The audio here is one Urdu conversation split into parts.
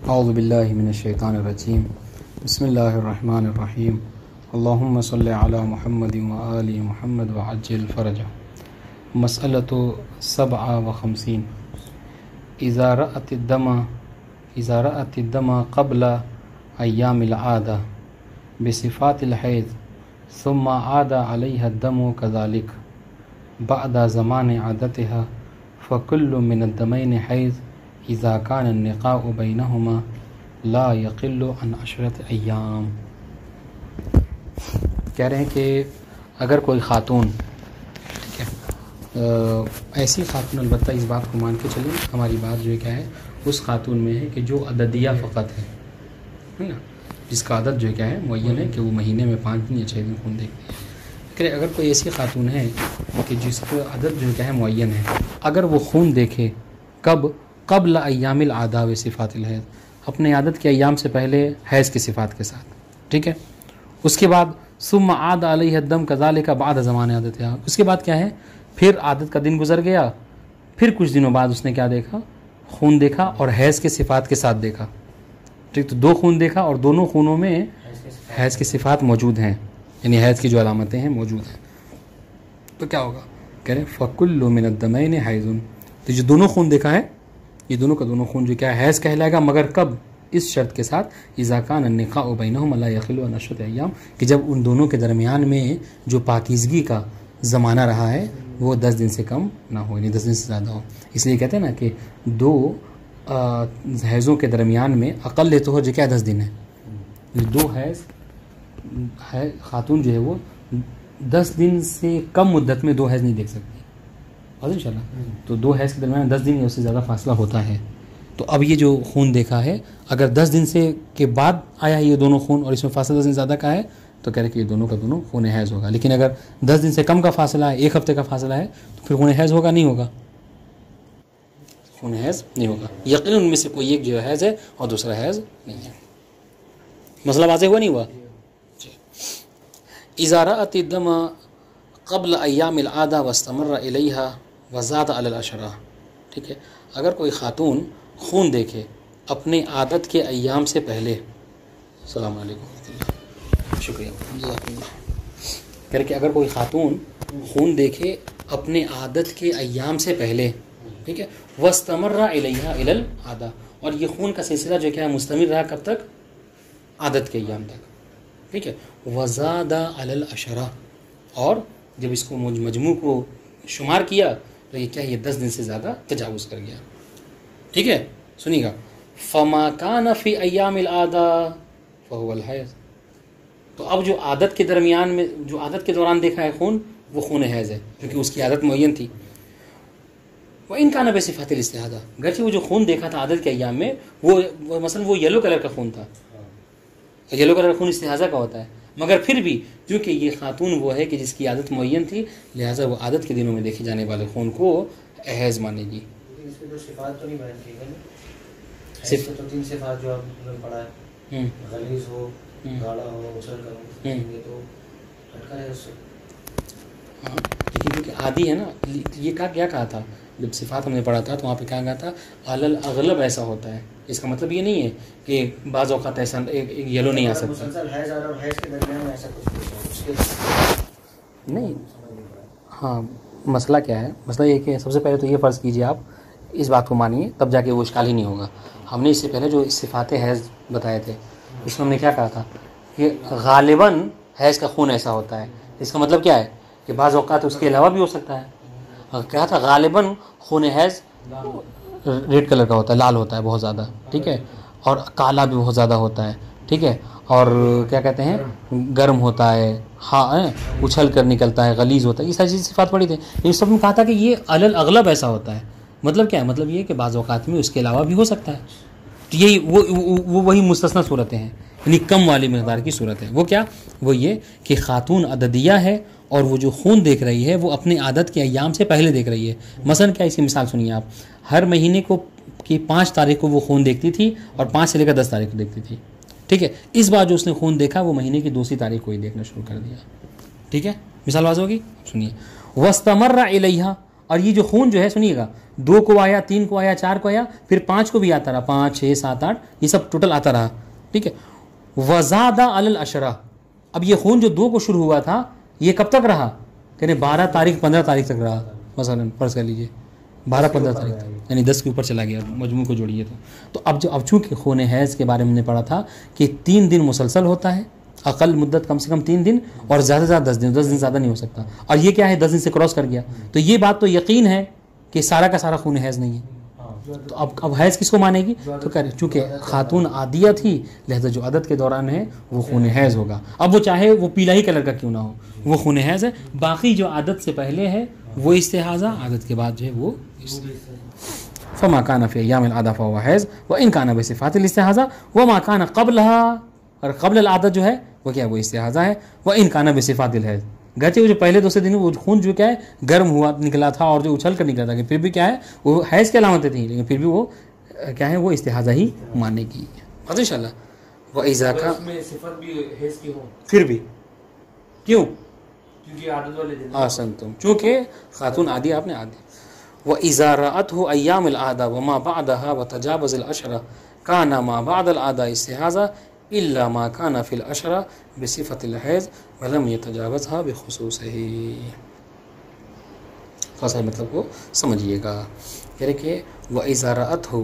اعوذ باللہ من الشیطان الرجیم بسم اللہ الرحمن الرحیم اللہم صلی علی محمد وآل محمد وعجل فرجہ. مسئلۃ 57 اذا رأت الدم قبل ایام العادہ بصفات الحیض ثم عاد علیہ الدم كذلك بعد زمان عادتها فكل من الدمین حیض اذا كان النقاء بینہما لا یقل عن 10 ایام. کہہ رہے ہیں کہ اگر کوئی خاتون، ٹھیک ہے، ایسی خاتون، البتہ اس بات کو مان کے چلیں ہماری بات جو ہے کیا ہے، اس خاتون میں ہے کہ جو عددیہ فقط ہے نا، جس کا عدد جو ہے کیا ہے معین ہے کہ وہ مہینے میں 5 دن یا 6 دن خون دیکھتی ہے. کہ اگر کوئی ایسی خاتون ہے کہ جس کا عدد جو ہے کیا ہے معین ہے، اگر وہ خون دیکھے کب؟ قبل ایام العادہ و صفات الحیض، اپنے عادت کے ایام سے پہلے حیض کی صفات کے ساتھ، ٹھیک ہے. اس کے بعد ثم عاد علیہ الدم کذالک بعد زمان عادتها، اس کے بعد کیا ہے، پھر عادت کا دن گزر گیا، پھر کچھ دنوں بعد اس نے کیا دیکھا، خون دیکھا اور حیض کے صفات کے ساتھ دیکھا. ٹھیک، تو 2 خون دیکھا اور دونوں خونوں میں حیض کی صفات موجود ہیں، یعنی حیض کی جو علامتیں ہیں موجود ہیں. تو کیا ہوگا، کہہ رہے فکل من الدمین حیض، تو جو دونوں خون دیکھا ہے یہ دونوں کا دونوں خون جو کیا ہے حیض کہلائے گا، مگر کب؟ اس شرط کے ساتھ اذا کان النقاء بینہما لا یخلو عن 10 ایام، کہ جب ان دونوں کے درمیان میں جو پاکیزگی کا زمانہ رہا ہے وہ 10 دن سے کم نہ ہو، یعنی 10 دن سے زیادہ ہو. اس لیے کہتے ہیں نا کہ 2 حیضوں کے درمیان میں اقل تو ہو جو کیا 10 دن ہے. 2 حیض خاتون جو ہے وہ 10 دن سے کم مدت میں 2 حیض نہیں دیکھ سکتی، ان شاء اللہ. تو 2 حیض کے درمیان 10 دن یا اس سے زیادہ فاصلہ ہوتا ہے. تو اب یہ جو خون دیکھا ہے، اگر 10 دن سے کے بعد آیا ہے یہ دونوں خون اور اس میں فاصلہ 10 دن زیادہ کا ہے، تو کہہ رہے کہ یہ دونوں کا دونوں خون حیض ہوگا. لیکن اگر 10 دن سے کم کا فاصلہ ہے، 1 ہفتے کا فاصلہ ہے، تو پھر خون حیض ہوگا نہیں ہوگا؟ خون حیض نہیں ہوگا. یقیناً ان میں سے کوئی ایک جو حیض ہے اور دوسرا حیض نہیں ہے. مسئلہ واضح ہوا نہیں ہوا؟ اذا رأت الدم قبل ایام العادہ واستمر الیہا وزاد علی العشرہ، ٹھیک ہے، اگر کوئی خاتون خون دیکھے اپنے عادت کے ایام سے پہلے، السلام علیکم ورحمۃ اللہ، شکریہ، کہہ کہ اگر کوئی خاتون خون دیکھے اپنے عادت کے ایام سے پہلے، ٹھیک ہے، واستمر الیہا الی العادہ، اور یہ خون کا سلسلہ جو کیا ہے مستمر رہا کب تک؟ عادت کے ایام تک، ٹھیک ہے. وزاد علی العشرہ، اور جب اس کو مجموع کو شمار کیا تو یہ کیا، یہ 10 دن سے زیادہ تجاوز کر گیا. ٹھیک ہے، سنیے گا، فما کان فی ایام العادہ فهو الحیض، تو اب جو عادت کے درمیان میں، جو عادت کے دوران دیکھا ہے خون، وہ خون حیض ہے کیونکہ اس کی عادت معین تھی. وان کان بصفات الاستحاضہ، گرچہ وہ جو خون دیکھا تھا عادت کے ایام میں وہ مثلا وہ یلو کلر کا خون تھا، یلو کلر کا خون استحاضہ کا ہوتا ہے، مگر پھر بھی کیونکہ یہ خاتون وہ ہے کہ جس کی عادت معین تھی، لہٰذا وہ عادت کے دنوں میں دیکھے جانے والے خون کو حیض مانے گی. اس میں تو صفات تو نہیں بیان کی گئی، صرف تو 3 صفات جو آپ نے پڑھا ہے، غلیظ ہو، گاڑھا ہو، اچھل کر ہو، یہ تو ہٹکا ہے اس سے. ہاں، لیکن کیونکہ عادی ہے نا، یہ کیا کہا تھا جب صفات ہم نے پڑھا تھا تو وہاں پہ کیا کہا تھا، اغلب ایسا ہوتا ہے. اس کا مطلب یہ نہیں ہے کہ بعض اوقات ایسا ایک یلو نہیں آ سکتا. مسلسل حیض اور حیض کے درمیان میں ایسا کچھ نہیں. ہاں، مسئلہ کیا ہے، مسئلہ یہ کہ سب سے پہلے تو یہ فرض کیجئے آپ اس بات کو مانیے، تب جا کے وہ اشکال ہی نہیں ہوگا. ہم نے اس سے پہلے جو صفات حیض بتائے تھے اس میں ہم نے کیا کہا تھا کہ غالباً حیض کا خون ایسا ہوتا ہے. اس کا مطلب کیا ہے کہ بعض اوقات اس کے علاوہ بھی ہو سکتا ہے. کہا تھا غالباً خون حیض ریڈ کلر کا ہوتا ہے، لال ہوتا ہے بہت زیادہ، ٹھیک ہے، اور کالا بھی بہت زیادہ ہوتا ہے، ٹھیک ہے، اور کیا کہتے ہیں گرم ہوتا ہے، ہاں اچھل کر نکلتا ہے، غلیظ ہوتا ہے. یہ ساری صفات پڑھی تھی. یہ سب میں کہا تھا کہ یہ اغلب ایسا ہوتا ہے. مطلب کیا ہے، مطلب یہ کہ بعض اوقات میں اس کے علاوہ بھی ہو سکتا ہے. تو یہی وہی مستثنی صورتیں ہیں، یعنی کم والی مقدار کی صورت ہے. وہ کیا، وہ یہ کہ خاتون عددیہ ہے اور وہ جو خون دیکھ رہی ہے وہ اپنے عادت کے ایام سے پہلے دیکھ رہی ہے. مثلا کیا، اس کی مثال سنیے آپ، ہر مہینے کو کی 5 تاریخ کو وہ خون دیکھتی تھی اور 5 سے لے کر 10 تاریخ کو دیکھتی تھی. ٹھیک ہے، اس بار جو اس نے خون دیکھا وہ مہینے کی 2 تاریخ کو ہی دیکھنا شروع کر دیا. ٹھیک ہے، مثال واضح ہوگی، سنیے. واستمر الیہا، اور یہ جو خون جو ہے سنیے گا 2 کو آیا 3 کو آیا 4 کو آیا پھر 5 کو بھی آتا رہا 5 6 7 8 یہ سب ٹوٹل آتا رہا ٹھیک ہے. وزادہ علی العشرہ اب یہ خون جو 2 کو شروع ہوا تھا یہ کب تک رہا کہنے 12 تاریخ 15 تاریخ تک رہا مثلا فرض کر لیجیے 12 15 تاریخ تک یعنی 10 کے اوپر چلا گیا مجموع کو جوڑیے تو اب چونکہ خون حیض کے بارے میں نے پڑھا تھا کہ 3 دن مسلسل ہوتا ہے اقل مدت کم سے کم 3 دن اور زیادہ سے زیادہ 10 دن زیادہ نہیں ہو سکتا اور یہ کیا ہے 10 دن سے کراس کر گیا تو یہ بات تو یقین ہے کہ سارا کا سارا خون حیض نہیں ہے. تو اب حیض کس کو مانے گی تو کہہ رہے چونکہ خاتون عادیہ تھی لہذا جو عادت کے دوران ہے وہ خون حیض ہوگا. اب وہ چاہے وہ پیلا ہی کلر کا کیوں نہ ہو وہ خون حیض ہے. باقی جو عادت سے پہلے ہے وہ استحاضہ عادت کے بعد جو ہے وہ فما کان فی ایام العادہ فهو حیض وان کان بصفات الاستحاضہ وما کان قبلها اور قبل العادت جو ہے وہ کیا وہ استحاضہ ہے وان کان بصفات الحیض گرچہ وہ جو پہلے دوسرے دن وہ خون جو کیا ہے گرم ہوا نکلا تھا اور جو اچھل کر نکلا تھا کہ پھر بھی کیا ہے وہ حیض کی علامتیں تھیں لیکن پھر بھی وہ کیا ہے وہ استحاضہ ہی ماننے کی ان شاء اللہ. وہ اذا کا صفت بھی حیض کی ہو پھر بھی کیوں کیونکہ عادت والے دن احسنتم چونکہ خاتون عادی آپ نے عادی. واذا رأته ایام العادہ وما بعدها وتجاوز العشرہ کان ما بعد العادہ استحاضہ الا ما كان في العشرہ بصفت الحیض ولم يتجاوزها بخصوصه. خاصا مطلب کو سمجھیے گا یعنی کہ واذا رأته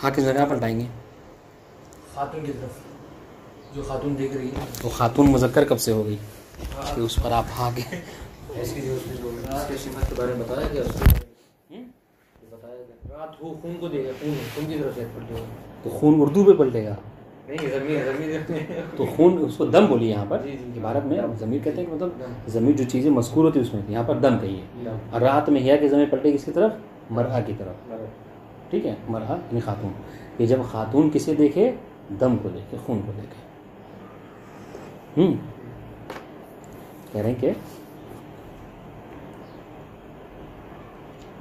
ہاں کس جگہ پلٹائیں گے خاتون کی طرف جو خاتون دیکھ رہی ہے تو خاتون مذکر کب سے ہو گئی کہ اس پر آپ ہاں گئے اس کی جو اس کے صفات کے بارے میں بتایا گیا اس کو بتایا گیا رات ہو خون کو دیکھا خون کی طرف سے پلٹے ہو تو خون اردو پہ پلٹے گا نہیں ضمیر تو خون اس کو دم بولیے یہاں پر عبارت میں ضمیر کہتے ہیں کہ مطلب ضمیر جو چیزیں مذکور ہوتی ہے اس میں یہاں پر دم کہیے اور رات میں ہیا کہ ضمیر پلٹے کس کی طرف مرأہ کی طرف ٹھیک ہے مرأہ یعنی خاتون یہ جب خاتون کسے دیکھے دم کو دیکھے خون کو دیکھے کہہ رہے ہیں کہ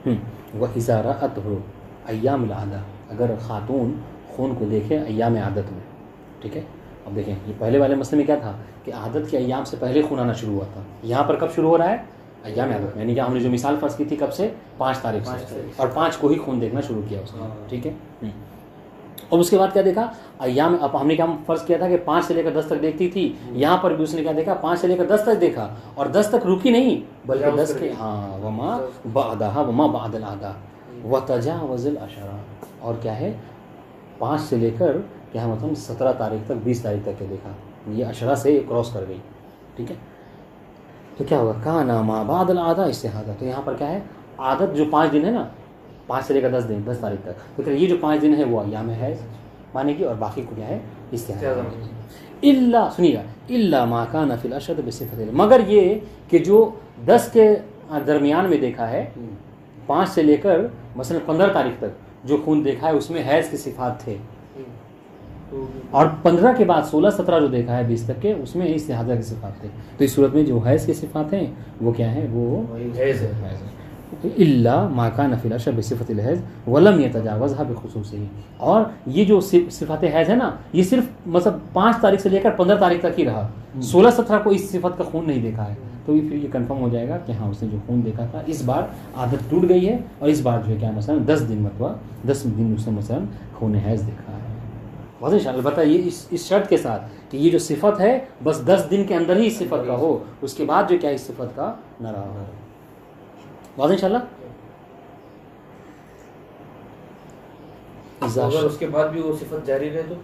وَإِذَا رَأَتْهُ ایام العادہ اگر خاتون خون کو دیکھے ایام عادت میں ٹھیک ہے. اب دیکھیں یہ پہلے والے مسئلے میں کیا تھا کہ عادت کے ایام سے پہلے خون آنا شروع ہوا تھا یہاں پر کب شروع ہو رہا ہے ایام عادت میں یعنی کہ ہم نے جو مثال فرض کی تھی کب سے 5 تاریخ سے اور 5 کو ہی خون دیکھنا شروع کیا اس نے ٹھیک ہے. اور اس کے بعد کیا دیکھا ایام اب ہم نے کیا فرض کیا تھا کہ 5 سے لے کر 10 تک دیکھتی تھی یہاں پر بھی اس نے کیا دیکھا 5 سے لے کر 10 تک دیکھا اور 10 تک رکی نہیں بلکہ 10 کے وما بعدها وما بعد العادہ وتجاوز العشرہ اور کیا ہے 5 سے لے کر کیا مطلب 17 تاریخ تک 20 تاریخ تک کے دیکھا یہ عشرہ سے کراس کر گئی ٹھیک ہے. تو کیا ہوگا کانا ما بعد العادہ استحاضہ تو یہاں پر کیا ہے عادت جو 5 دن ہے نا 5 سے لے کر 10 دن 10 تاریخ تک تو پھر یہ جو 5 دن ہے وہ ایام حیض مانے گی اور باقی کو کیا ہے استحاضہ الا سنیے گا الا ما کان فی الاشد بصفت مگر یہ کہ جو 10 کے درمیان میں دیکھا ہے 5 سے لے کر مثلا 15 تاریخ تک جو خون دیکھا ہے اس میں حیض کے صفات تھے اور 15 کے بعد 16 17 جو دیکھا ہے 20 تک کے اس میں استحاضہ کی صفات تھے. تو اس صورت میں جو حیض کی صفات ہیں وہ کیا ہیں وہ حیض ہے الا ما کان فی الاشد بصفت الحیض ولم يتجاوزها بخصوصه اور یہ جو صفات حیض ہے نا یہ صرف مطلب 5 تاریخ سے لے کر 15 تاریخ تک ہی رہا 16 17 کو اس صفت کا خون نہیں دیکھا ہے تو پھر یہ کنفرم ہو جائے گا کہ ہاں اس نے جو خون دیکھا تھا اس بار عادت ٹوٹ گئی ہے اور اس بار جو ہے کیا مثلا 10 دن مطلب 10 دن اس نے مثلا خون حیض دیکھا ہے. واضح البتہ یہ اس شرط کے ساتھ کہ یہ جو صفت ہے بس 10 دن کے اندر ہی اس صفت کا ہو اس کے بعد جو کیا اس صفت کا نہ رہا ہو. واضح انشاءاللہ. اگر اس کے بعد بھی وہ صفت جاری رہے تو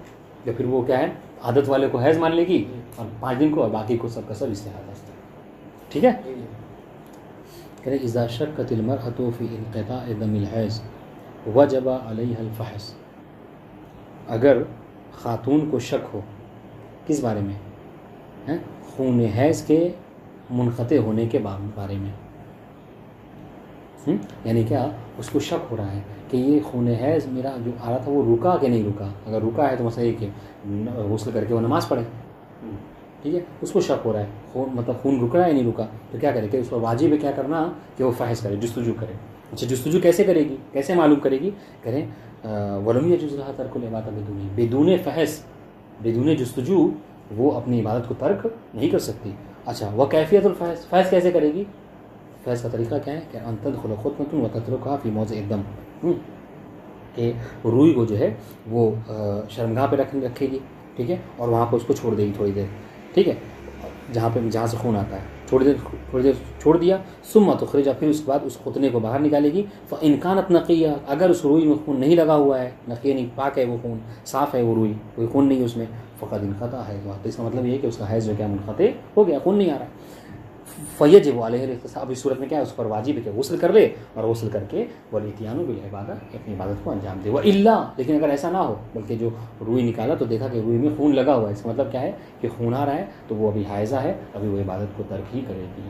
یا پھر وہ کیا ہے عادت والے کو حیض مان لے گی اور 5 دن کو اور باقی کو سب کا سب استحاضہ ٹھیک ہے. کہ اذا شکت المرأة فی انقطاع دم الحیض وجب علیہ الفحص اگر خاتون کو شک ہو کس بارے میں خون حیض کے منقطع ہونے کے بارے میں یعنی کیا اس کو شک ہو رہا ہے کہ یہ خون حیض میرا جو آ رہا تھا وہ رکا کہ نہیں رکا. اگر رکا ہے تو مسئلہ یہ کہ غسل کر کے وہ نماز پڑھے ٹھیک ہے. اس کو شک ہو رہا ہے خون مطلب خون رک رہا ہے نہیں رکا تو کیا کرے کہ اس پر واجب ہے کیا کرنا کہ وہ فحص کرے جستجو کرے. اچھا جستجو کیسے کرے گی کیسے معلوم کرے گی کریں ولم یجوز لها ترک العبادۃ بدون فحص بدون جستجو وہ اپنی عبادت کو ترک نہیں کر سکتی. اچھا وہ کیفیت الفحص فحص کیسے کرے گی فحش کا طریقہ کیا ہے کہ ان تدخل خطمۃ وتترکها فی موضع الدم، کہ روئی کو جو ہے وہ شرمگاہ پہ رکھے گی، ٹھیک ہے، اور وہاں پہ اس کو چھوڑ دے گی تھوڑی دیر، ٹھیک ہے، جہاں سے خون آتا ہے، تھوڑی دیر چھوڑ دیا، ثم تخرج، پھر اس کے بعد اس خطنے کو باہر نکالے گی، فإن كانت نقیہ، اگر اس روئی میں خون نہیں لگا ہوا ہے، نقیہ نہیں، پاک ہے وہ خون، صاف ہے وہ روئی، کوئی خون نہیں اس میں، فقد انقطع ہے، تو اس کا مطلب یہ ہے کہ اس کا حیض جو کیا منقطع ہو گیا، خون نہیں آ رہا۔ فیجب علیہ الاغتسال، اب اس صورت میں کیا ہے، اس پر واجب ہے کہ غسل کر لے، اور غسل کر کے والاتیان بالعبادۃ، اپنی عبادت کو انجام دے، والا، لیکن اگر ایسا نہ ہو، بلکہ جو روئی نکالا تو دیکھا کہ روئی میں خون لگا ہوا ہے، اس کا مطلب کیا ہے کہ خون آ رہا ہے، تو وہ ابھی حائضہ ہے، ابھی وہ عبادت کو ترک ہی کرے گی۔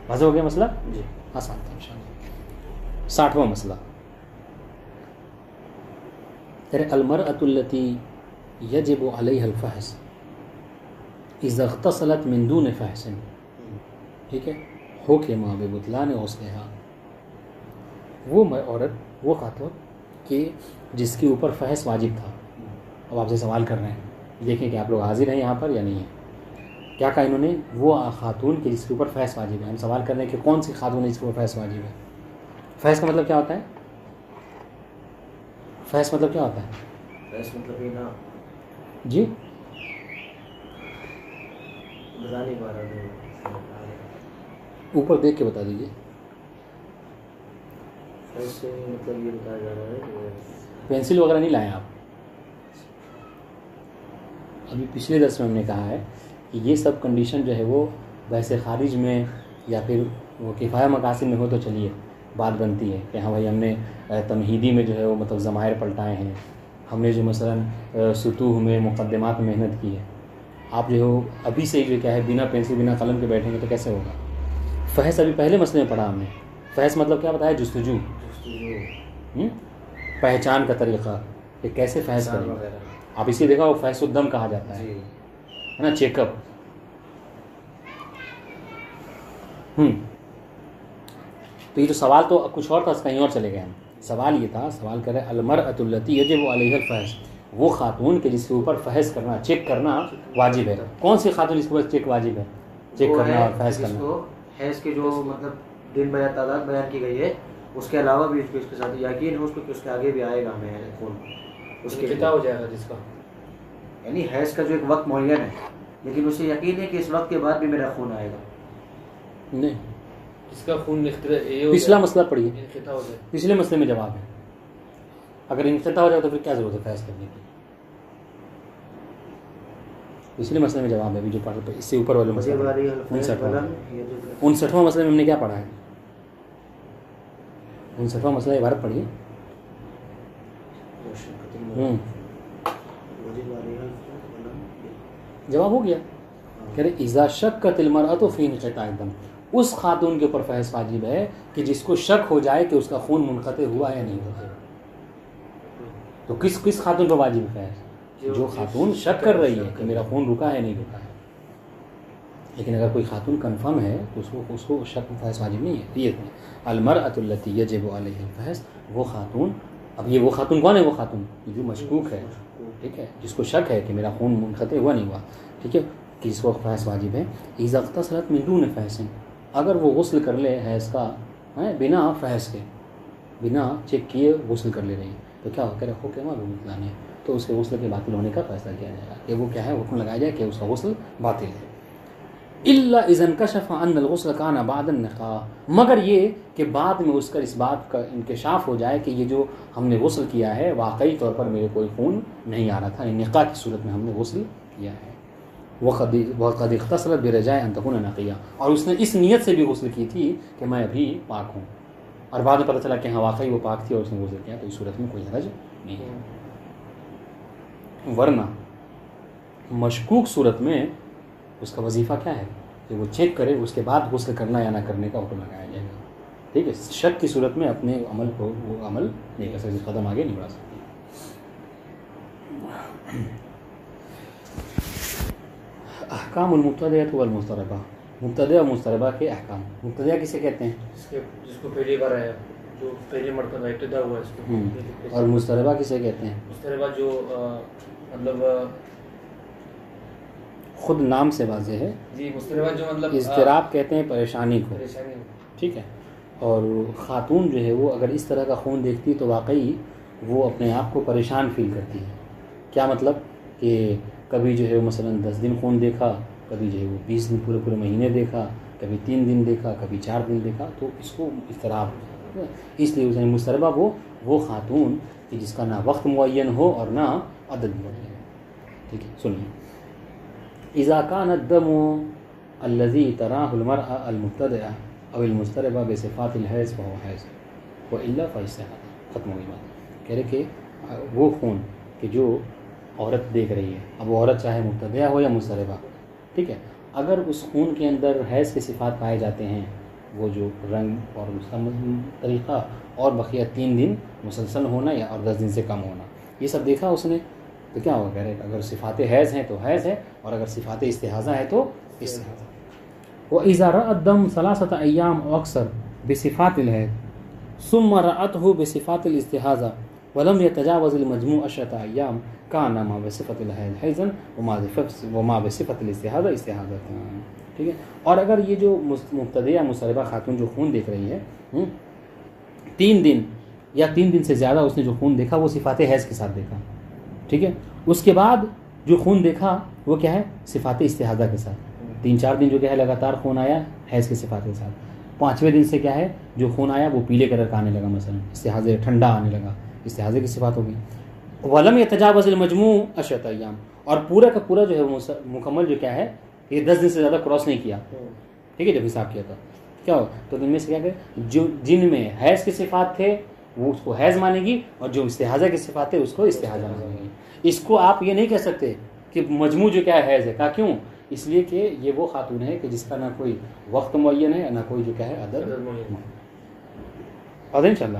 واضح ہو گیا مسئلہ؟ جی آسان تھا انشاءاللہ۔ 60واں مسئلہ، المرأة التي يجب عليها الفحص اذا اغتسلت من دون فحص، ٹھیک ہے، حکم ببطلان غسلها، وہ عورت، وہ خاتون کہ جس کے اوپر فحص واجب تھا۔ اب آپ سے سوال کر رہے ہیں، دیکھیں کہ آپ لوگ حاضر ہیں یہاں پر یا نہیں ہیں۔ کیا کہا انہوں نے؟ وہ خاتون کے جس کے اوپر فحص واجب ہے۔ ہم سوال کر رہے ہیں کہ کون سی خاتون ہے جس کے اوپر فحص واجب ہے؟ فحص کا مطلب کیا ہوتا ہے؟ فحص مطلب کیا ہوتا ہے؟ فحص مطلب یہ نا جی بتا نہیں پا رہا، اوپر دیکھ کے بتا دیجیے۔ فحص سے مطلب یہ بتایا جا رہا ہے کہ پینسل وغیرہ نہیں لائیں آپ؟ ابھی پچھلے درس میں ہم نے کہا ہے کہ یہ سب کنڈیشن جو ہے وہ ویسے خارج میں یا پھر وہ کفایہ مقاصد میں ہو تو چلیے بات بنتی ہے کہ ہاں بھائی ہم نے تمہیدی میں جو ہے وہ مطلب ضمائر پلٹائے ہیں، ہم نے جو مثلا سطوح میں مقدمات میں محنت کی ہے۔ آپ جو ہے ابھی سے جو کیا ہے بنا پینسل بنا قلم کے بیٹھیں گے تو کیسے ہوگا؟ فحص ابھی پہلے مسئلے میں پڑھا ہم نے۔ فحص مطلب کیا بتایا؟ جستجو، پہچان کا طریقہ کہ کیسے فحص کریں گے۔ آپ اسی دیکھا وہ فحص الدم کہا جاتا ہے نا، چیک اپ۔ تو یہ جو سوال تو کچھ اور تھا، کہیں اور چلے گئے ہم۔ سوال یہ تھا، سوال کر رہے المرأة التي يجب عليها الفحص، وہ خاتون کے جس کے اوپر فحص کرنا، چیک کرنا واجب ہے۔ کون سی خاتون جس کے اوپر چیک واجب ہے؟ چیک کرنا اور فحص کرنا۔ حیض کے جو مطلب دن بیان تعداد بیان کی گئی ہے، اس کے علاوہ بھی اس کے ساتھ یقین ہو اس کو کہ اس کے آگے بھی آئے گا ہمیں خون، اس کے کتنا ہو جائے گا جس کا، یعنی حیض کا جو ایک وقت معین ہے، لیکن اسے یقین ہے کہ اس وقت کے بعد بھی میرا خون آئے گا۔ نہیں، اس کا خون پچھلا مسئلہ پڑھیے، پچھلے مسئلے میں جواب ہے۔ اگر انقطاع ہو جائے تو پھر کیا ضرورت ہے فحص کرنے کی؟ پچھلے مسئلے میں جواب ہے، ابھی جو پڑھ اس سے اوپر والے مسئلے 59واں مسئلے میں ہم نے کیا پڑھا ہے؟ 59واں مسئلہ عبارت پڑھیے۔ جواب ہو گیا، کہہ رہے اذا شکت المرأة فی انقطاع الدم، اس خاتون کے اوپر فحص واجب ہے کہ جس کو شک ہو جائے کہ اس کا خون منقطع ہوا یا نہیں ہوا۔ تو کس خاتون پر واجب ہے فحص؟ جو خاتون شک کر رہی ہے کہ میرا خون رکا ہے نہیں رکا ہے۔ لیکن اگر کوئی خاتون کنفرم ہے تو اس کو شک فحص واجب نہیں ہے۔ یہ المرأة التي يجب عليها الفحص، وہ خاتون، اب یہ وہ خاتون کون ہے؟ وہ خاتون جو مشکوک ہے، ٹھیک ہے، جس کو شک ہے کہ میرا خون منقطع ہوا نہیں ہوا، ٹھیک ہے، کہ جس کو فحص واجب ہے۔ اذا اغتسلت من دون فحص، اگر وہ غسل کر لے حیض کا بنا فحص کے، بنا چیک کیے غسل کر لے رہی ہے، تو کیا ہو، کہہ رہے حکم ببطلان، تو اس کے غسل کے باطل ہونے کا فیصلہ کیا جائے گا، کہ وہ کیا ہے، حکم لگایا جائے کہ اس کا غسل باطل ہے۔ الا اذا انکشف ان الغسل کان بعد النقاء، مگر یہ کہ بعد میں اس کا اس بات کا انکشاف ہو جائے کہ یہ جو ہم نے غسل کیا ہے واقعی طور پر میرے کوئی خون نہیں آ رہا تھا، نقاء کی صورت میں ہم نے غسل کیا ہے۔ وقد اغتسلت برجاء ان تكون نقیہ، اور اس نے اس نیت سے بھی غسل کی تھی کہ میں ابھی پاک ہوں، اور بعد میں پتہ چلا کہ ہاں واقعی وہ پاک تھی اور اس نے غسل کیا، تو اس صورت میں کوئی حرج نہیں ہے۔ ورنہ مشکوک صورت میں اس کا وظیفہ کیا ہے کہ وہ چیک کرے، اس کے بعد غسل کرنا یا نہ کرنے کا حکم لگایا جائے گا، ٹھیک ہے۔ شک کی صورت میں اپنے عمل کو وہ عمل نہیں کر سکتی، قدم آگے نہیں بڑھا سکتی۔ احکام المبتدئہ والمضطربہ، مبتدئ اور مضطربہ کے احکام۔ مبتدئ کسے کہتے ہیں؟ جس کو پہلی بار آیا، جو پہلی مرتبہ ابتدا ہوا اس کو۔ اور مضطربہ کسے کہتے ہیں؟ مضطربہ جو مطلب خود نام سے واضح ہے. جی مستربہ جو مطلب اضطراب کہتے ہیں پریشانی کو, پریشانی. ٹھیک ہے. اور خاتون جو ہے وہ اگر اس طرح کا خون دیکھتی تو واقعی وہ اپنے آپ کو پریشان فیل کرتی ہے. کیا مطلب کہ کبھی جو ہے مثلا 10 دن خون دیکھا, کبھی جو ہے وہ 20 دن پورے مہینے دیکھا, کبھی 3 دن دیکھا, کبھی 4 دن دیکھا, تو اس کو اضطراب. اس لیے مستربہ وہ خاتون کہ جس کا نہ وقت معین ہو اور نہ عدد معین. ٹھیک ہے, سنیے. اذا كان الدم الذي تراه المرأة المبتدئة او المستربة بصفات الحیض فهو حیض والا فاستحاضہ. ختم ہوئی بات. کہہ رہے کہ وہ خون کہ جو عورت دیکھ رہی ہے, اب وہ عورت چاہے مبتدئہ ہو یا مستربہ, ٹھیک ہے, اگر اس خون کے اندر حیض کے صفات پائے جاتے ہیں, وہ جو رنگ اور اس کا طریقہ اور بقیہ 3 دن مسلسل ہونا یا اور 10 دن سے کم ہونا, یہ سب دیکھا اس نے, تو کیا ہوگا. کہہ رہے اگر صفات حیض ہیں تو حیض ہے, اور اگر صفات استحاضہ ہے تو استحاضہ. وَإِذَا رَأَى الدَّمُ 3 أيام أو أكثر بصفات الحیض ثم رأته بصفات الاستحاضة ولم يتجاوز المجموع 10 أيام كان ما بصفة الحیض حیضا وما بصفة الاستحاضة استحاضة. ٹھیک ہے. اور اگر یہ جو مبتدئہ مستربہ خاتون جو خون دیکھ رہی ہے 3 دن یا 3 دن سے زیادہ اس نے جو خون دیکھا وہ صفات حیض کے ساتھ دیکھا, ٹھیک ہے, اس کے بعد جو خون دیکھا وہ کیا ہے, صفات استحاضہ کے ساتھ. 3-4 دن جو کیا ہے لگاتار خون آیا حیض کے صفات کے ساتھ. 5ویں دن سے کیا ہے جو خون آیا وہ پیلے کلر کا آنے لگا, مثلا استحاضہ ٹھنڈا آنے لگا, استحاضہ کی صفات ہوگی. ولم يتجاوز المجموع 10 ایام, اور پورا کا پورا جو ہے مکمل جو کیا ہے یہ 10 دن سے زیادہ کراس نہیں کیا, ٹھیک ہے, جب حساب کیا تھا کیا ہو. تو ان میں سے کیا کہ جو جن میں حیض کے صفات تھے وہ اس کو حیض مانے گی, اور جو استحاضہ کی صفات ہے اس کو استحاضہ مانے گی. اس کو آپ یہ نہیں کہہ سکتے کہ مجموع جو کیا ہے حیض ہے. کا کیوں؟ اس لیے کہ یہ وہ خاتون ہے کہ جس کا نہ کوئی وقت معین ہے نہ کوئی جو کیا ہے عدد معین. اور انشاءاللہ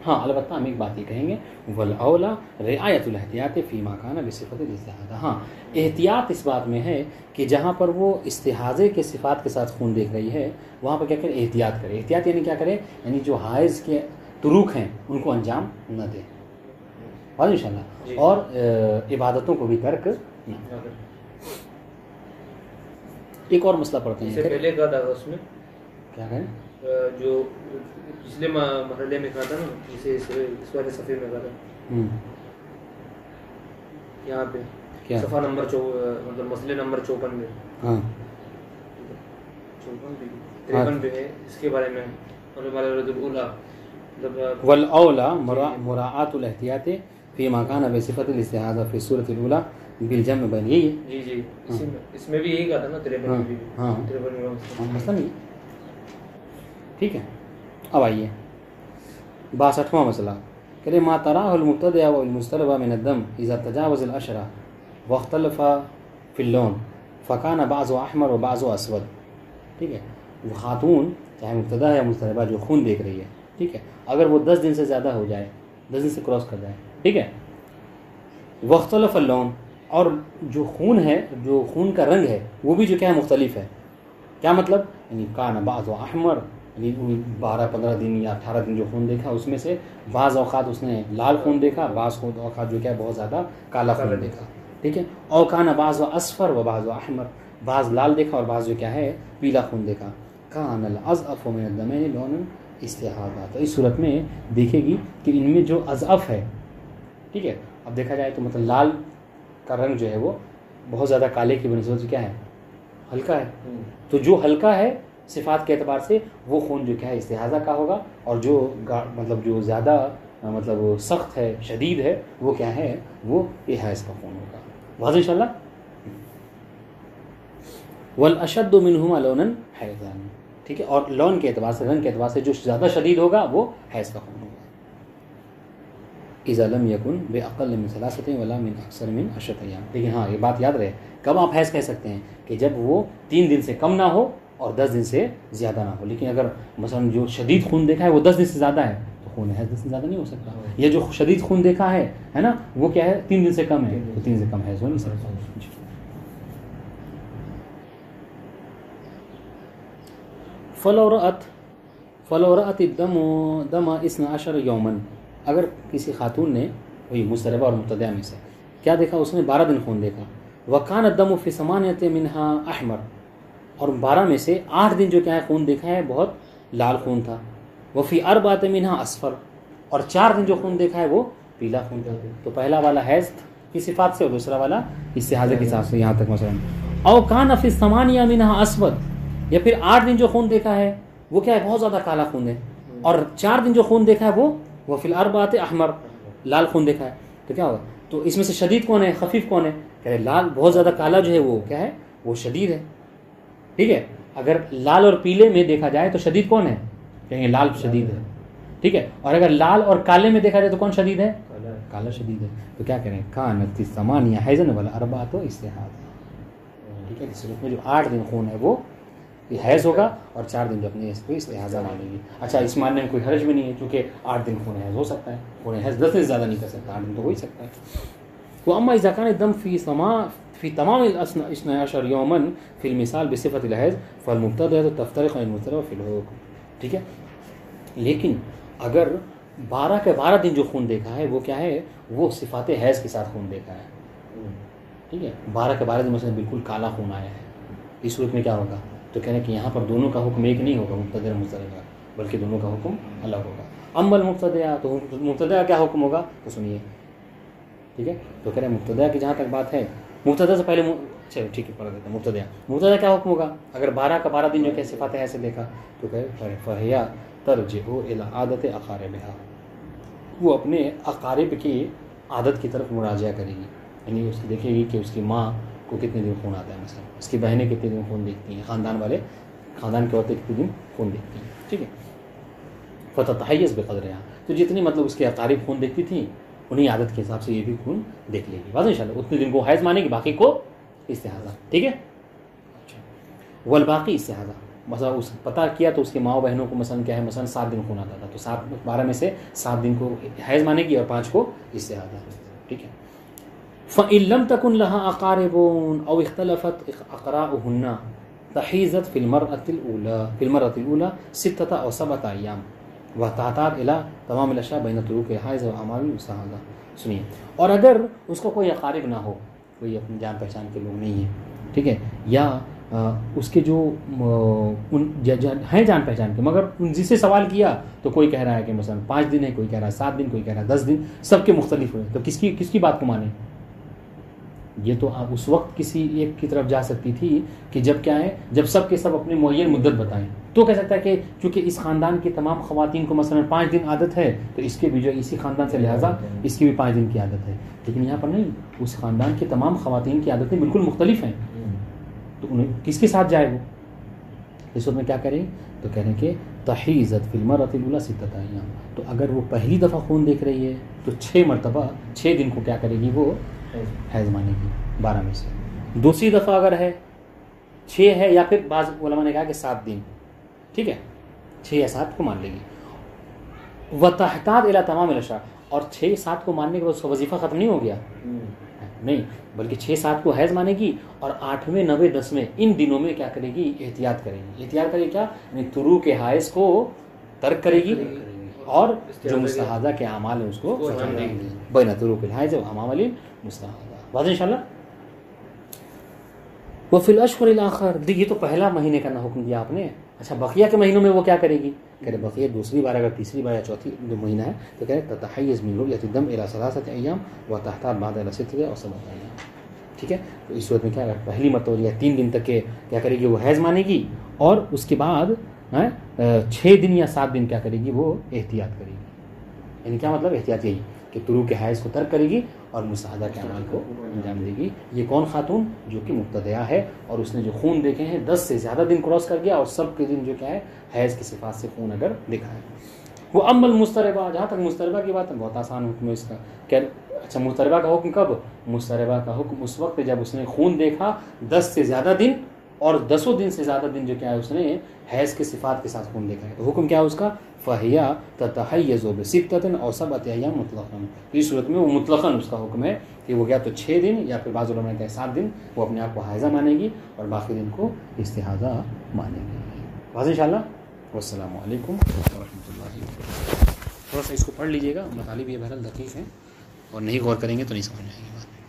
ہاں البتہ ہم ایک بات یہ کہیں گے, والاولا رعایت الاحتیاط فیما کان بصفت الاستحاضہ. ہاں احتیاط اس بات میں ہے کہ جہاں پر وہ استحاضے کے صفات کے ساتھ خون دیکھ رہی ہے وہاں پر کیا کرے, احتیاط کرے. احتیاط یعنی کیا کرے, یعنی جو حائض کے طرق ہیں ان کو انجام نہ دے, اور انشاءاللہ اور عبادتوں کو بھی ترک نہ. ایک اور مسئلہ پڑھتے ہیں. پہلے کا تھا اس میں کیا کہیں جو پچھلے مرحلے میں کہا تھا نا, اسے اس والے صفحے میں کہا تھا یہاں پہ صفحہ نمبر مطلب مسئلے نمبر 54 میں, ہاں 53 پہ ہے, اس کے بارے میں والاولا مراعات الاحتیاط فیما کان بصفت الاستحاضہ فی الصورۃ الاولى بالجمع بین. یہی ہے جی اس میں بھی یہی کہا تھا نا 53 میں بھی. ہاں 53 میں مسئلہ نہیں, ٹھیک ہے. اب آئیے 62واں مسئلہ. کہ ما تراہ المبتدع والمستربہ من الدم اذا تجاوز العشرہ واختلف فی اللون فکان بعض احمر و بعض اسود. ٹھیک ہے, وہ خاتون چاہے مبتدع یا مستربہ جو خون دیکھ رہی ہے, ٹھیک ہے, اگر وہ 10 دن سے زیادہ ہو جائے, 10 دن سے کراس کر جائے, ٹھیک ہے, واختلف اللون, اور جو خون ہے جو خون کا رنگ ہے وہ بھی جو کیا ہے مختلف ہے. کیا مطلب, یعنی کان بعض احمر, یعنی 12-15 دن یا 18 دن جو خون دیکھا اس میں سے بعض اوقات اس نے لال خون دیکھا, بعض اوقات جو کیا ہے بہت زیادہ کالا خون دیکھا, ٹھیک ہے, اور کان بعض اصفر و بعض احمر, بعض لال دیکھا اور بعض جو کیا ہے پیلا خون دیکھا. کان الاضعف من الدمین لون استحاضہ. تو اس صورت میں دیکھے گی کہ ان میں جو اضعف ہے, ٹھیک ہے, اب دیکھا جائے تو مطلب لال کا رنگ جو ہے وہ بہت زیادہ کالے کی بنسبت کیا ہے ہلکا ہے, تو جو ہلکا ہے صفات کے اعتبار سے وہ خون جو کیا ہے استحاضہ کا ہوگا, اور جو مطلب جو زیادہ مطلب سخت ہے شدید ہے وہ کیا ہے وہ یہ حیض کا خون ہوگا. واضح انشاءاللہ. والاشد منہما لونا حیضان. ٹھیک ہے, اور لون کے اعتبار سے رنگ کے اعتبار سے جو زیادہ شدید ہوگا وہ حیض کا خون ہوگا. اذا لم یکن باقل من 3 ولا من اکثر من 10 ایام. لیکن ہاں یہ بات یاد رہے, کب آپ حیض کہہ سکتے ہیں کہ جب وہ 3 دن سے کم نہ ہو اور 10 دن سے زیادہ نہ ہو. لیکن اگر مثلا جو شدید خون دیکھا ہے وہ 10 دن سے زیادہ ہے تو خون حیض 10 دن سے زیادہ نہیں ہو سکتا. یا جو شدید خون دیکھا ہے نا وہ کیا ہے 3 دن سے کم ہے تو 3 دن سے کم حیض ہو نہیں سکتا. فلو رأت الدم دم 12 یوما. اگر کسی خاتون نے وہی مستربہ اور مبتدع میں سے کیا دیکھا, اس نے 12 دن خون دیکھا, وکان الدم فی ثمانیۃ منہا احمر، اور 12 میں سے 8 دن جو کیا ہے خون دیکھا ہے بہت لال خون تھا. وفی اربعۃ منہا اصفر، اور 4 دن جو خون دیکھا ہے وہ پیلا خون تھا. تو پہلا والا حیض کی صفات سے اور دوسرا والا استحاضہ کے حساب سے. یہاں تک مثلا او کان فی ثمانیہ منہا اسود، یا پھر 8 دن جو خون دیکھا ہے وہ کیا ہے بہت زیادہ کالا خون ہے، اور 4 دن جو خون دیکھا ہے وہ فی الاربعۃ احمر، لال خون دیکھا ہے. تو کیا ہوگا؟ تو اس میں سے شدید کون ہے خفیف کون ہے؟ کہ لال بہت زیادہ کالا جو ہے وہ کیا ہے وہ شدید ہے. ٹھیک ہے، اگر لال اور پیلے میں دیکھا جائے تو شدید کون ہے؟ کہیں گے لال شدید ہے. ٹھیک ہے، اور اگر لال اور کالے میں دیکھا جائے تو کون شدید ہے؟ کالا شدید ہے. تو کیا کریں؟ کانت الثمانیہ حیضا والاربعۃ استحاضہ. ٹھیک ہے، اس صورت میں جو 8 دن خون ہے وہ حیض ہوگا، اور 4 دن جو اپنے اس کو استحاضہ مانے گی. اچھا، اس ماننے میں کوئی حرج بھی نہیں ہے، کیونکہ 8 دن خون حیض ہو سکتا ہے. خون حیض 10 دن سے زیادہ نہیں کر سکتا، 8 دن تو ہو ہی سکتا ہے. واما اذا كان الدم في تمام الاثنى عشر يوما في المثال بصفه الحیض فالمبتدأ تفترق عن المفترض في الحكم. ٹھیک ہے، لیکن اگر 12 کے 12 دن جو خون دیکھا ہے وہ کیا ہے؟ وہ صفات حیض کے ساتھ خون دیکھا ہے. ٹھیک ہے، 12 کے 12 دن مثلا بالکل کالا خون آیا ہے، اس صورت میں کیا ہوگا؟ تو کہنے کہ یہاں پر دونوں کا حکم ایک نہیں ہوگا، مبتدأ اور مستربہ، بلکہ دونوں کا حکم الگ ہوگا. اما المبتدأ، تو مبتدأ کا کیا حکم ہوگا؟ تو سنیے. ٹھیک ہے، تو کہہ رہے ہیں مبتدأ کی جہاں تک بات ہے، مبتدأ سے پہلے چلو ٹھیک ہے پڑھ دیتے ہیں. مبتدأ کیا حکم ہوگا؟ اگر 12 کا 12 دن جو کہ صفات حیض سے دیکھا تو کہ فہیا ترجع الی عادت اقاربها، وہ اپنے اقارب کی عادت کی طرف مراجعہ کرے گی. یعنی اس دیکھے گی کہ اس کی ماں کو کتنے دن خون آتا ہے، مثلا اس کی بہنیں کتنے دن خون دیکھتی ہیں، خاندان کی عورتیں کتنے دن خون دیکھتی ہیں. ٹھیک ہے، فتتحیز بقدرها، تو جتنی مطلب اس کے اقارب خون دیکھتی تھیں انہیں عادت کے حساب سے یہ بھی خون دیکھ لے گی. واضح انشاءاللہ اتنے دن کو حیض مانے گی، باقی کو استحاضہ. ٹھیک ہے، والباقی استحاضہ. مثلا اس پتہ کیا تو اس کے ماں و بہنوں کو مثلا کیا ہے، مثلا 7 دن خون آتا تھا، تو 12 میں سے 7 دن کو حیض مانے گی اور 5 کو استحاضہ. ٹھیک ہے، فَإِن لَمْ تَكُنْ لَهَا أَقَارِبٌ أَوْ اخْتَلَفَتْ أَقْرَاؤُهُنَّ تَحِيزَتْ فِي الْمَرَّةِ الْأُولَى 6 أو 7 أيام وَتَعْتَادُ إِلَى تَمَامِ الْأَشْيَاءِ بَيْنَ طُرُوقِ الْحَیض وَأَعْمَالِ الْمُسْتَحَاضَةِ. سنیے، اور اگر اس کو کوئی اقارب نہ ہو، کوئی اپنی جان پہچان کے لوگ نہیں ہیں، ٹھیک ہے، یا اس کے جو ہیں جان پہچان کے، مگر جس سے سوال کیا تو کوئی کہہ رہا ہے کہ مثلا 5 دن ہے، کوئی کہہ رہا ہے 7 دن، کوئی کہہ رہا ہے 10 دن، سب کے مختلف ہوئے، تو کس کی بات کو مانیں؟ یہ تو آپ اس وقت کسی ایک کی طرف جا سکتی تھی کہ جب کیا ہے، جب سب کے سب اپنے معین مدت بتائیں، تو کہہ سکتا ہے کہ چونکہ اس خاندان کی تمام خواتین کو مثلا 5 دن عادت ہے تو اس کے بھی جو اسی خاندان سے لہٰذا اس کی بھی 5 دن کی عادت ہے. لیکن یہاں پر نہیں، اس خاندان کی تمام خواتین کی عادتیں بالکل مختلف ہیں، تو انہیں کس کے ساتھ جائے وہ؟ اس وقت میں کیا کریں؟ تو کہہ رہے ہیں کہ تحیزت فی المرۃ الاولی 6 ایام. تو اگر وہ پہلی دفعہ خون دیکھ رہی ہے تو 6 مرتبہ 6 دن کو کیا کرے گی؟ وہ حیض مانے گی 12 میں سے. دوسری دفعہ اگر ہے 6 ہے، یا پھر بعض علماء نے کہا کہ 7 دن، ٹھیک ہے، 6 یا 7 کو مان لے گی. وَتَحْتَاجُ إِلَى تَمَامِ الْأَشْيَاءِ، اور 6 7 کو ماننے کے بعد اس کا وظیفہ ختم نہیں ہو گیا، نہیں، بلکہ 6 7 کو حیض مانے گی، اور 8ویں 9ویں 10ویں ان دنوں میں کیا کرے گی؟ احتیاط کرے گی. احتیاط کرے گی کیا؟ یعنی طلوع کے حیض کو ترک کرے گی، اور جو مستحاضہ کے اعمال ہیں اس کو انجام دے گی. بین طلوع الحیض و اعمال المستحاضہ. واضح انشاءاللہ. وفی الاشہر الاخر، یہ تو پہلا مہینے کا حکم دیا آپ نے. اچھا، بقیہ کے مہینوں میں وہ کیا کرے گی؟ کہہ رہے بقیہ دوسری بار، اگر تیسری بار یا چوتھی جو مہینہ ہے تو کہہ رہے تتحیز من رؤیۃ الدم الی 3 ایام وتحتاج بعد الی 6 اور 7 ایام. ٹھیک ہے، تو اس صورت میں کیا، اگر پہلی مرتبہ یا 3 دن تک کے کیا کرے گی؟ وہ حیض مانے گی، اور اس کے بعد 6 دن یا 7 دن کیا کرے گی؟ وہ احتیاط کرے گی. یعنی کیا مطلب احتیاط؟ یہی کہ طلوع کے حیض کو ترک کرے گی اور مستحاضہ کے اعمال کو انجام دے گی. یہ کون خاتون؟ جو کہ مبتدیہ ہے، اور اس نے جو خون دیکھے ہیں 10 سے زیادہ دن کراس کر گیا، اور سب کے دن جو کیا ہے حیض کی صفات سے خون اگر دیکھا ہے. وہ اما المستربہ، جہاں تک مستربہ کی بات ہے بہت آسان حکم ہے اس کا. اچھا، مستربہ کا حکم کب؟ مستربہ کا حکم اس وقت جب اس نے خون دیکھا 10 سے زیادہ دن، اور 10 دن سے زیادہ دن جو کیا ہے اس نے حیض کے صفات کے ساتھ خون دیکھا ہے. تو حکم کیا ہے اس کا؟ فہیا تتحیز بستۃ او 7 ایام مطلقاً. اس صورت میں وہ مطلقاً اس کا حکم ہے کہ وہ کیا تو 6 دن یا پھر بعض علماء نے کہا 7 دن وہ اپنے آپ کو حائضہ مانے گی، اور باقی دن کو استحاضہ مانے گی. واضح انشاءاللہ. والسلام علیکم ورحمۃ اللہ وبرکاتہ. تھوڑا سا اس کو پڑھ لیجیے گا، مطالب یہ بہرحال دقیق ہے، اور نہیں غور کریں گے تو نہیں سمجھ آئے گی بات.